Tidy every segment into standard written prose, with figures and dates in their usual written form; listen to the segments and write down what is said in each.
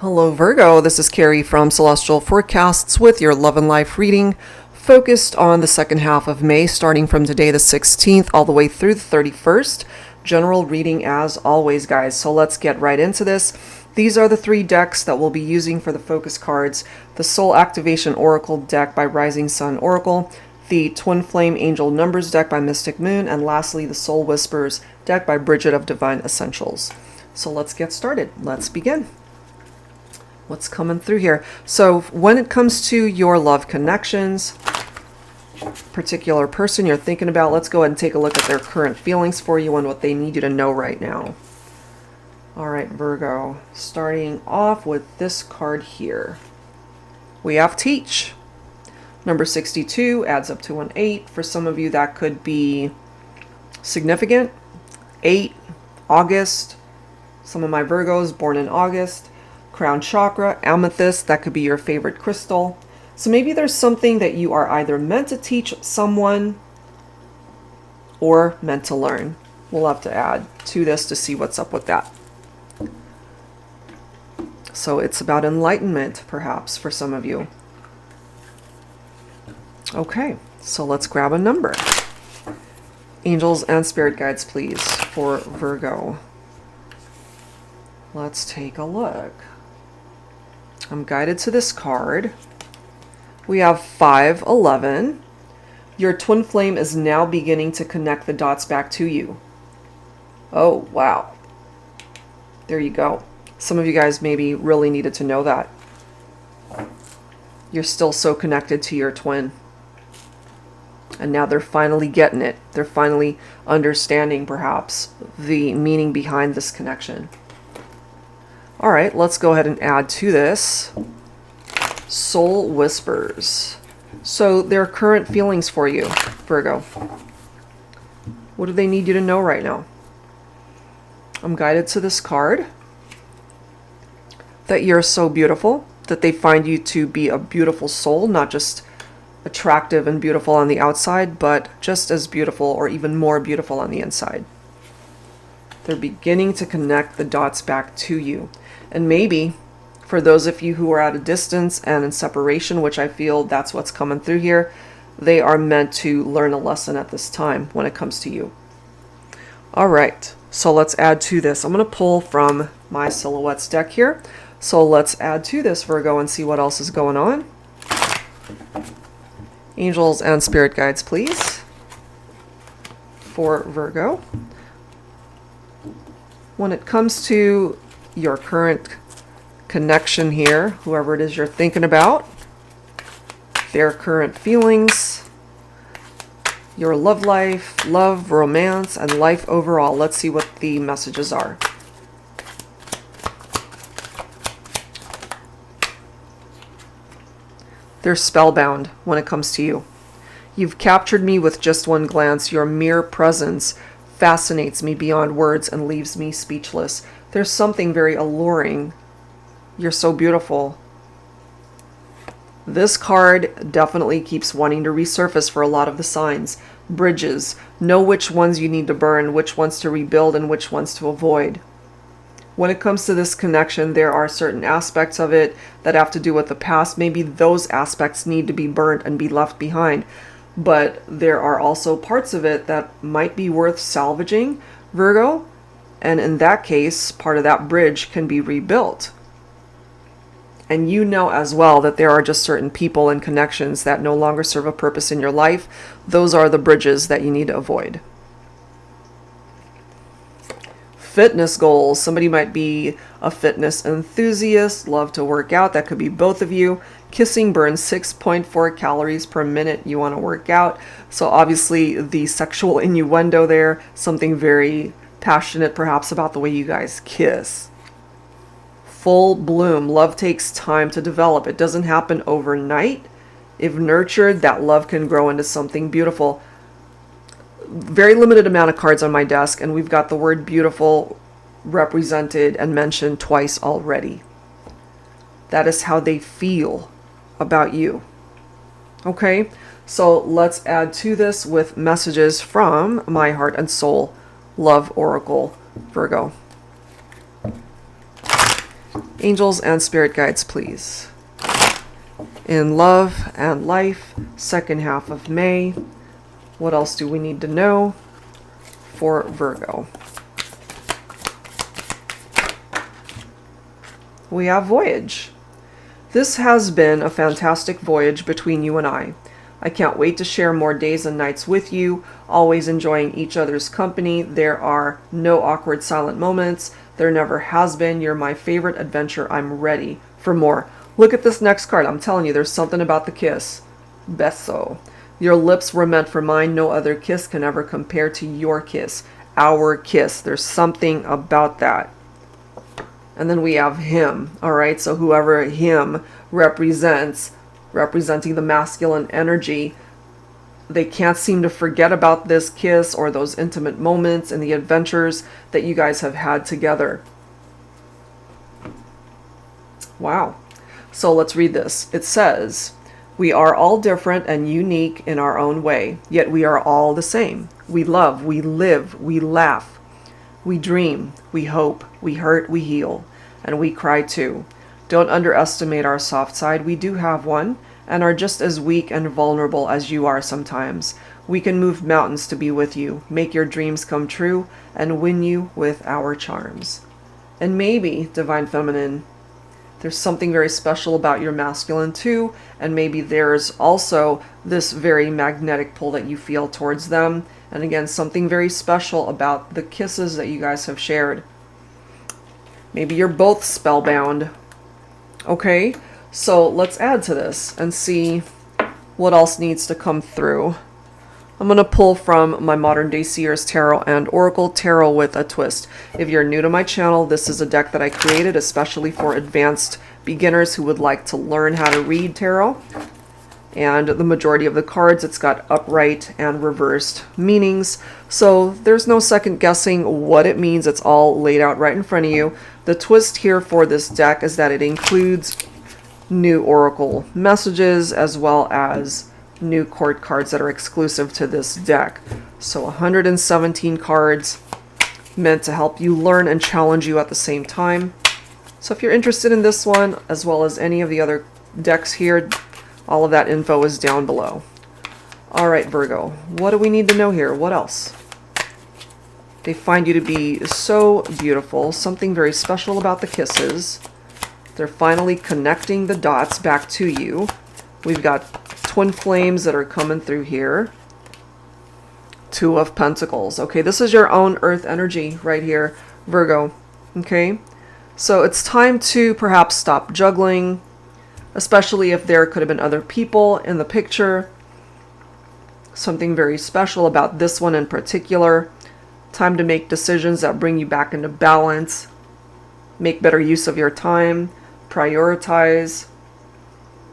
Hello Virgo, this is Carrie from Celestial Forecasts with your love and life reading focused on the second half of May starting from today the 16th all the way through the 31st. General reading as always, guys. So let's get right into this. These are the three decks that we'll be using for the focus cards. The Soul Activation Oracle deck by Rising Sun Oracle, the Twin Flame Angel Numbers deck by Mystic Moon, and lastly the Soul Whispers deck by Bridget of Divine Essentials. So let's get started. Let's begin. What's coming through here? So when it comes to your love connections, particular person you're thinking about, let's go ahead and take a look at their current feelings for you and what they need you to know right now. All right, Virgo, starting off with this card here. We have Teach. Number 62 adds up to an 8. For some of you, that could be significant. 8, August. Some of my Virgos born in August. Crown chakra, amethyst, that could be your favorite crystal. So maybe there's something that you are either meant to teach someone or meant to learn. We'll have to add to this to see what's up with that. So it's about enlightenment, perhaps, for some of you. Okay, so let's grab a number. Angels and spirit guides, please, for Virgo. Let's take a look. I'm guided to this card. We have 511. Your twin flame is now beginning to connect the dots back to you. Oh, wow. There you go. Some of you guys maybe really needed to know that. You're still so connected to your twin. And now they're finally getting it. They're finally understanding, perhaps, the meaning behind this connection. All right, let's go ahead and add to this Soul Whispers. So their current feelings for you, Virgo. What do they need you to know right now? I'm guided to this card that you're so beautiful, that they find you to be a beautiful soul, not just attractive and beautiful on the outside, but just as beautiful or even more beautiful on the inside. They're beginning to connect the dots back to you. And maybe for those of you who are at a distance and in separation, which I feel that's what's coming through here, they are meant to learn a lesson at this time when it comes to you. All right, so let's add to this. I'm going to pull from my Silhouettes deck here. So let's add to this, Virgo, and see what else is going on. Angels and spirit guides, please, for Virgo. When it comes to your current connection here, whoever it is you're thinking about, their current feelings, your love life, love, romance, and life overall. Let's see what the messages are. They're spellbound when it comes to you. You've captured me with just one glance. Your mere presence fascinates me beyond words and leaves me speechless. There's something very alluring. You're so beautiful. This card definitely keeps wanting to resurface for a lot of the signs. Bridges. Know which ones you need to burn, which ones to rebuild, and which ones to avoid. When it comes to this connection, there are certain aspects of it that have to do with the past. Maybe those aspects need to be burnt and be left behind. But there are also parts of it that might be worth salvaging, Virgo. And in that case, part of that bridge can be rebuilt. And you know as well that there are just certain people and connections that no longer serve a purpose in your life. Those are the bridges that you need to avoid. Fitness goals. Somebody might be a fitness enthusiast, love to work out. That could be both of you. Kissing burns 6.4 calories per minute. You want to work out. So obviously the sexual innuendo there, something very passionate perhaps about the way you guys kiss. Full bloom. Love takes time to develop. It doesn't happen overnight. If nurtured, that love can grow into something beautiful. Very limited amount of cards on my desk, and we've got the word beautiful represented and mentioned twice already. That is how they feel about you. Okay, so let's add to this with messages from my heart and soul love oracle, Virgo. Angels and spirit guides, please. In love and life, second half of May. What else do we need to know for Virgo? We have voyage. This has been a fantastic voyage between you and I. I can't wait to share more days and nights with you, always enjoying each other's company. There are no awkward silent moments. There never has been. You're my favorite adventure. I'm ready for more. Look at this next card. I'm telling you, there's something about the kiss. Beso. Your lips were meant for mine. No other kiss can ever compare to your kiss. Our kiss. There's something about that. And then we have him. All right, so whoever him represents, representing the masculine energy, they can't seem to forget about this kiss or those intimate moments and the adventures that you guys have had together. Wow. So let's read this. It says, we are all different and unique in our own way, yet we are all the same. We love, we live, we laugh, we dream, we hope, we hurt, we heal, and we cry too. Don't underestimate our soft side. We do have one, and are just as weak and vulnerable as you are sometimes. We can move mountains to be with you, make your dreams come true, and win you with our charms. And maybe, Divine Feminine, there's something very special about your masculine too, and maybe there's also this very magnetic pull that you feel towards them. And again, something very special about the kisses that you guys have shared. Maybe you're both spellbound. Okay, so let's add to this and see what else needs to come through. I'm going to pull from my Modern Day Seers Tarot and Oracle Tarot with a twist. If you're new to my channel, this is a deck that I created especially for advanced beginners who would like to learn how to read tarot. And the majority of the cards, it's got upright and reversed meanings. So there's no second guessing what it means. It's all laid out right in front of you. The twist here for this deck is that it includes new oracle messages as well as new court cards that are exclusive to this deck. So 117 cards meant to help you learn and challenge you at the same time. So if you're interested in this one, as well as any of the other decks here, all of that info is down below. All right, Virgo, what do we need to know here? What else? They find you to be so beautiful, something very special about the kisses. They're finally connecting the dots back to you. We've got twin flames that are coming through here. Two of Pentacles. Okay, this is your own earth energy right here, Virgo. Okay, so it's time to perhaps stop juggling, especially if there could have been other people in the picture. Something very special about this one in particular. Time to make decisions that bring you back into balance. Make better use of your time. Prioritize.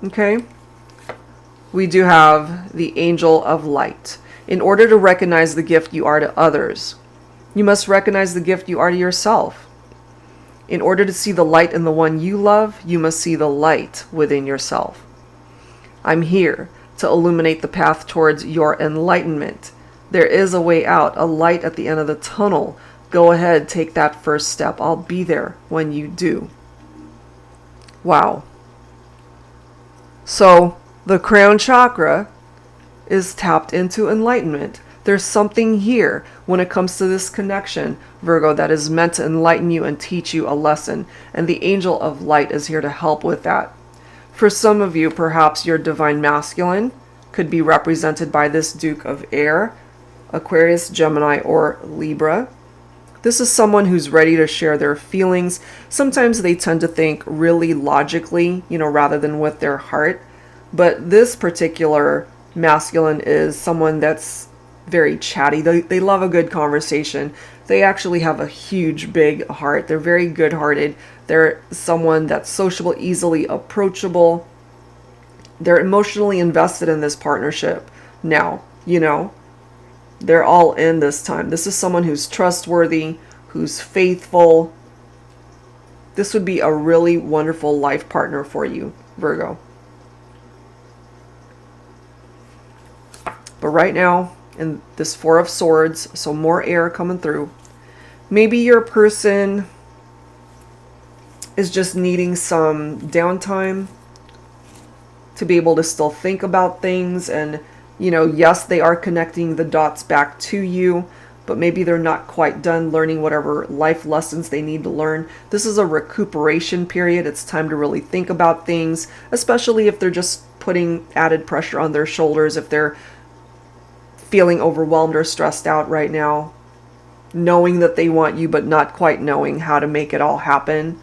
Okay. We do have the Angel of Light. In order to recognize the gift you are to others, you must recognize the gift you are to yourself. In order to see the light in the one you love, you must see the light within yourself. I'm here to illuminate the path towards your enlightenment. There is a way out, a light at the end of the tunnel. Go ahead, take that first step. I'll be there when you do. Wow. So, the crown chakra is tapped into enlightenment. There's something here when it comes to this connection, Virgo, that is meant to enlighten you and teach you a lesson. And the Angel of Light is here to help with that. For some of you, perhaps your divine masculine could be represented by this Duke of Air, Aquarius, Gemini, or Libra. This is someone who's ready to share their feelings. Sometimes they tend to think really logically, rather than with their heart. But this particular masculine is someone that's very chatty. They love a good conversation. They actually have a huge, big heart. They're very good-hearted. They're someone that's sociable, easily approachable. They're emotionally invested in this partnership. Now, they're all in this time. This is someone who's trustworthy, who's faithful. This would be a really wonderful life partner for you, Virgo. But right now, in this Four of Swords, so more air coming through. Maybe your person is just needing some downtime to be able to still think about things. And, you know, yes, they are connecting the dots back to you, but maybe they're not quite done learning whatever life lessons they need to learn. This is a recuperation period. It's time to really think about things, especially if they're just putting added pressure on their shoulders, if they're feeling overwhelmed or stressed out right now, knowing that they want you, but not quite knowing how to make it all happen.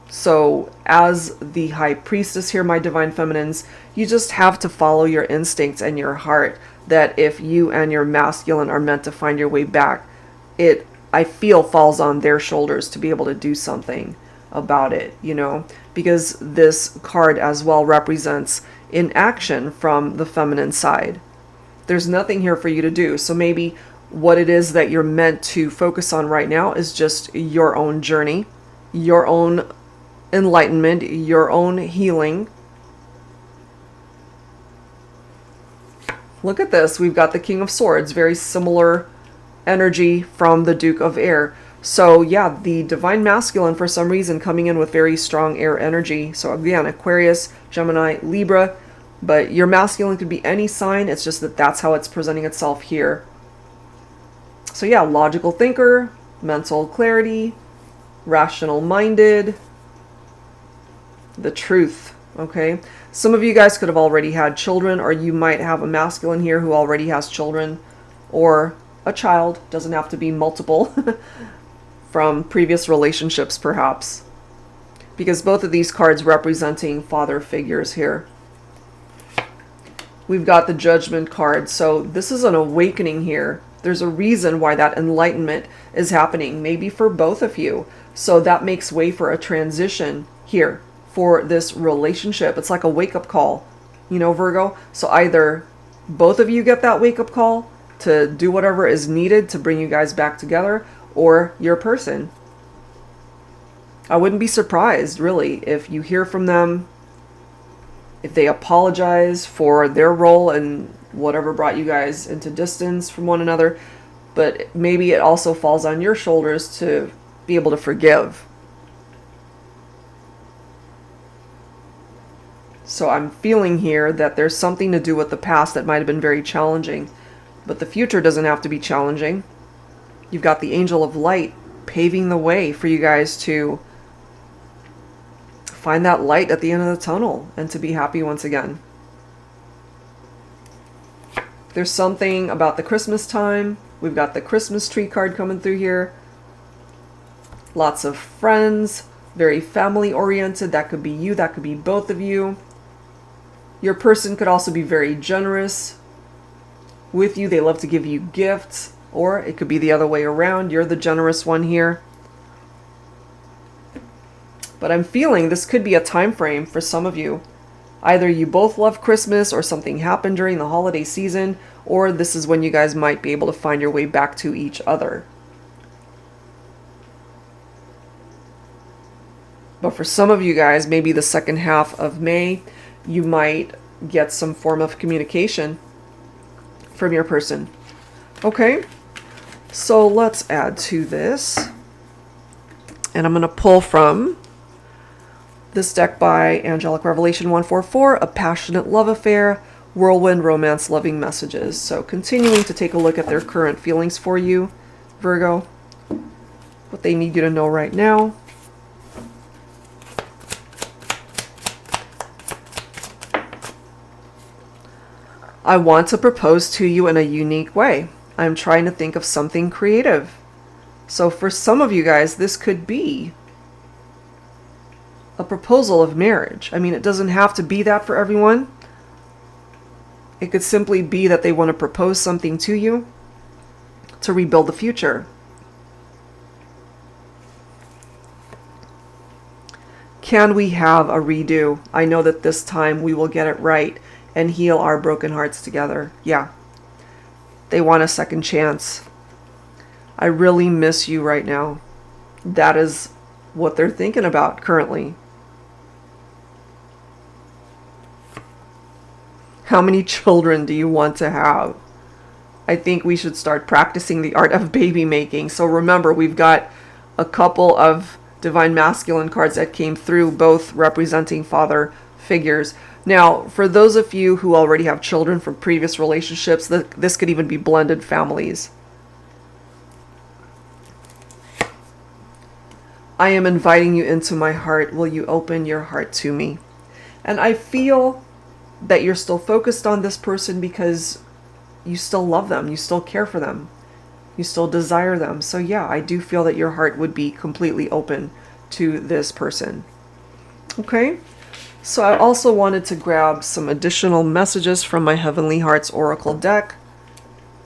So as the High Priestess here, my Divine Feminines, you just have to follow your instincts and your heart, that if you and your masculine are meant to find your way back, it, I feel, falls on their shoulders to be able to do something about it, you know, because this card as well represents inaction from the feminine side. There's nothing here for you to do. So maybe what it is that you're meant to focus on right now is just your own journey, your own enlightenment, your own healing. Look at this. We've got the King of Swords, very similar energy from the Duke of Air. So yeah, the Divine Masculine, for some reason, coming in with very strong air energy. So again, Aquarius, Gemini, Libra, but your masculine could be any sign. It's just that that's how it's presenting itself here. So yeah, logical thinker, mental clarity, rational minded, the truth, okay? Some of you guys could have already had children, or you might have a masculine here who already has children, or a child, doesn't have to be multiple, from previous relationships perhaps. Because both of these cards representing father figures here. We've got the Judgment card, so this is an awakening here. There's a reason why that enlightenment is happening, maybe for both of you. So that makes way for a transition here for this relationship. It's like a wake-up call, you know, Virgo. So either both of you get that wake-up call to do whatever is needed to bring you guys back together, or your person. I wouldn't be surprised, really, if you hear from them, if they apologize for their role in whatever brought you guys into distance from one another, but maybe it also falls on your shoulders to be able to forgive. So I'm feeling here that there's something to do with the past that might have been very challenging, but the future doesn't have to be challenging. You've got the Angel of Light paving the way for you guys to find that light at the end of the tunnel and to be happy once again. There's something about the Christmas time. We've got the Christmas tree card coming through here. Lots of friends, very family oriented. That could be you, that could be both of you. Your person could also be very generous with you. They love to give you gifts, or it could be the other way around. You're the generous one here. But I'm feeling this could be a time frame for some of you. Either you both love Christmas, or something happened during the holiday season, or this is when you guys might be able to find your way back to each other. But for some of you guys, maybe the second half of May, you might get some form of communication from your person. Okay, so let's add to this. And I'm going to pull from this deck by Angelic Revelation 144, A Passionate Love Affair, Whirlwind Romance Loving Messages. So continuing to take a look at their current feelings for you, Virgo, what they need you to know right now. I want to propose to you in a unique way. I'm trying to think of something creative. So for some of you guys, this could be a proposal of marriage. I mean, it doesn't have to be that for everyone. It could simply be that they want to propose something to you to rebuild the future. Can we have a redo? I know that this time we will get it right and heal our broken hearts together. Yeah. They want a second chance. I really miss you right now. That is what they're thinking about currently. How many children do you want to have? I think we should start practicing the art of baby making. So remember, we've got a couple of Divine Masculine cards that came through, both representing father figures. Now, for those of you who already have children from previous relationships, this could even be blended families. I am inviting you into my heart. Will you open your heart to me? And I feel that you're still focused on this person because you still love them. You still care for them. You still desire them. So yeah, I do feel that your heart would be completely open to this person. Okay? So I also wanted to grab some additional messages from my Heavenly Hearts Oracle deck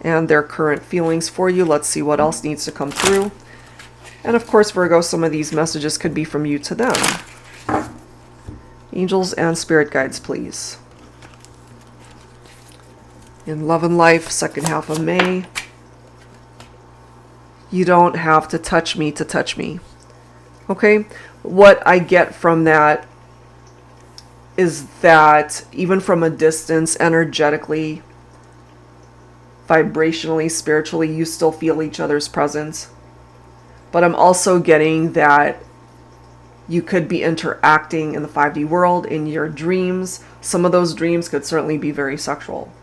and their current feelings for you. Let's see what else needs to come through. And of course, Virgo, some of these messages could be from you to them. Angels and spirit guides, please. In Love and Life, second half of May. You don't have to touch me to touch me. Okay? What I get from that is that even from a distance, energetically, vibrationally, spiritually, you still feel each other's presence. But I'm also getting that you could be interacting in the 5D world, in your dreams. Some of those dreams could certainly be very sexual.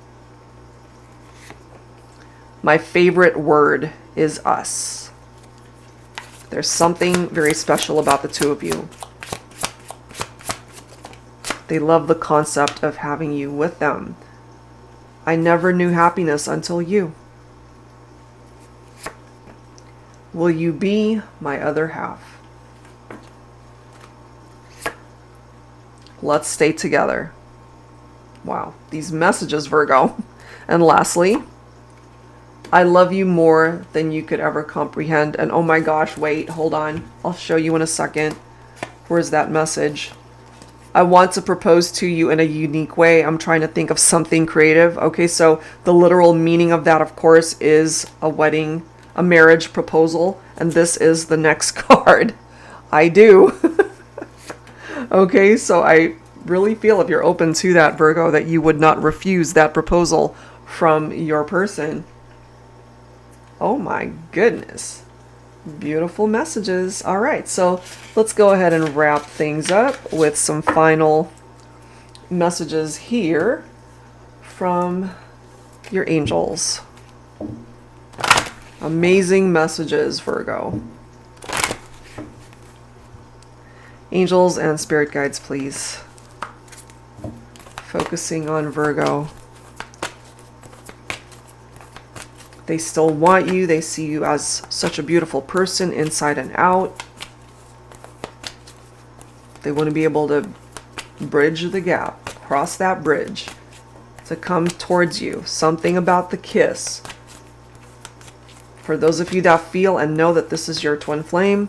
My favorite word is us. There's something very special about the two of you. They love the concept of having you with them. I never knew happiness until you. Will you be my other half? Let's stay together. Wow, these messages, Virgo. And lastly, I love you more than you could ever comprehend. And oh my gosh, wait, hold on. I'll show you in a second. Where's that message? I want to propose to you in a unique way. I'm trying to think of something creative. Okay, so the literal meaning of that, of course, is a wedding, a marriage proposal. And this is the next card. I do. Okay, so I really feel if you're open to that, Virgo, that you would not refuse that proposal from your person. Oh my goodness. Beautiful messages. All right, so let's go ahead and wrap things up with some final messages here from your angels. Amazing messages, Virgo. Angels and spirit guides, please. Focusing on Virgo. They still want you. They see you as such a beautiful person inside and out. They want to be able to bridge the gap, cross that bridge, to come towards you. Something about the kiss. For those of you that feel and know that this is your twin flame,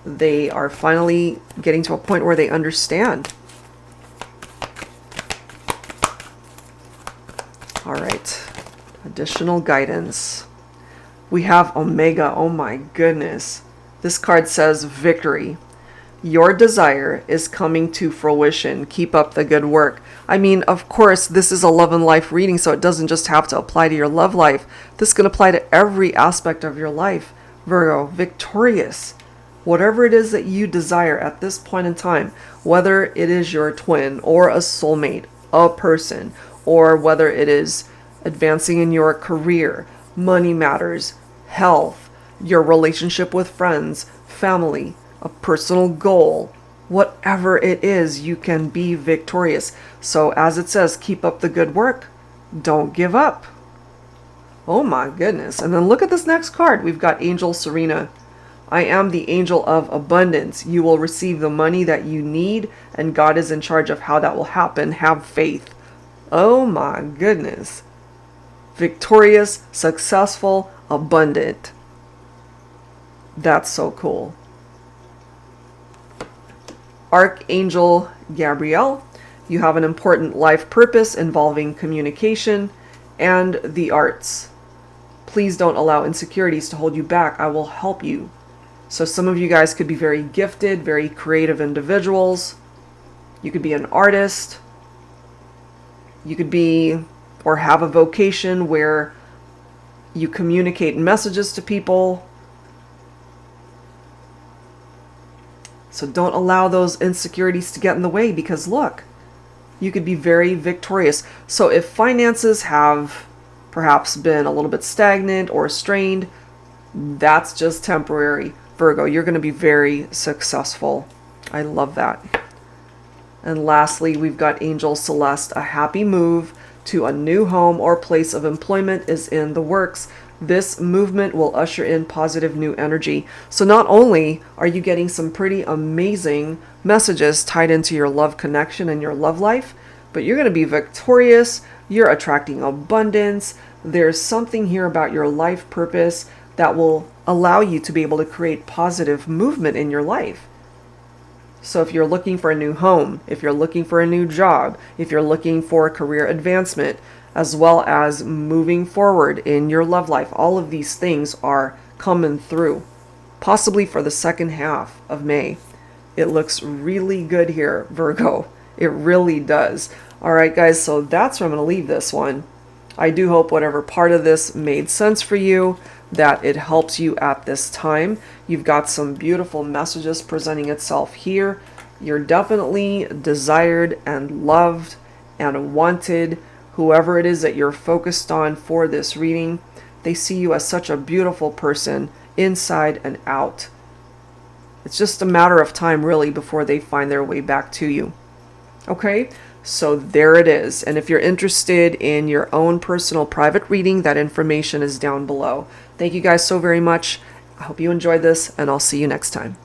they are finally getting to a point where they understand. All right. Additional guidance. We have Omega. Oh my goodness. This card says victory. Your desire is coming to fruition. Keep up the good work. I mean, of course, this is a love and life reading, so it doesn't just have to apply to your love life. This can apply to every aspect of your life. Virgo, victorious. Whatever it is that you desire at this point in time, whether it is your twin or a soulmate, a person, or whether it is advancing in your career, money matters, health, your relationship with friends, family, a personal goal, whatever it is, you can be victorious. So as it says, keep up the good work. Don't give up. Oh my goodness. And then look at this next card. We've got Angel Serena. I am the angel of abundance. You will receive the money that you need, and God is in charge of how that will happen. Have faith. Oh my goodness. Victorious, successful, abundant. That's so cool. Archangel Gabrielle, you have an important life purpose involving communication and the arts. Please don't allow insecurities to hold you back. I will help you. So some of you guys could be very gifted, very creative individuals. You could be an artist. You could be or have a vocation where you communicate messages to people. So don't allow those insecurities to get in the way, because look, you could be very victorious. So if finances have perhaps been a little bit stagnant or strained, that's just temporary. Virgo, you're going to be very successful. I love that. And lastly, we've got Angel Celeste. A happy move to a new home or place of employment is in the works. This movement will usher in positive new energy. So not only are you getting some pretty amazing messages tied into your love connection and your love life, but you're going to be victorious. You're attracting abundance. There's something here about your life purpose that will allow you to be able to create positive movement in your life. So if you're looking for a new home, if you're looking for a new job, if you're looking for career advancement, as well as moving forward in your love life, all of these things are coming through, possibly for the second half of May. It looks really good here, Virgo. It really does. All right, guys, so that's where I'm going to leave this one. I do hope whatever part of this made sense for you, that it helps you at this time. You've got some beautiful messages presenting itself here. You're definitely desired and loved and wanted. Whoever it is that you're focused on for this reading, they see you as such a beautiful person inside and out. It's just a matter of time, really, before they find their way back to you. Okay, so there it is. And if you're interested in your own personal private reading, that information is down below. Thank you guys so very much. I hope you enjoyed this, and I'll see you next time.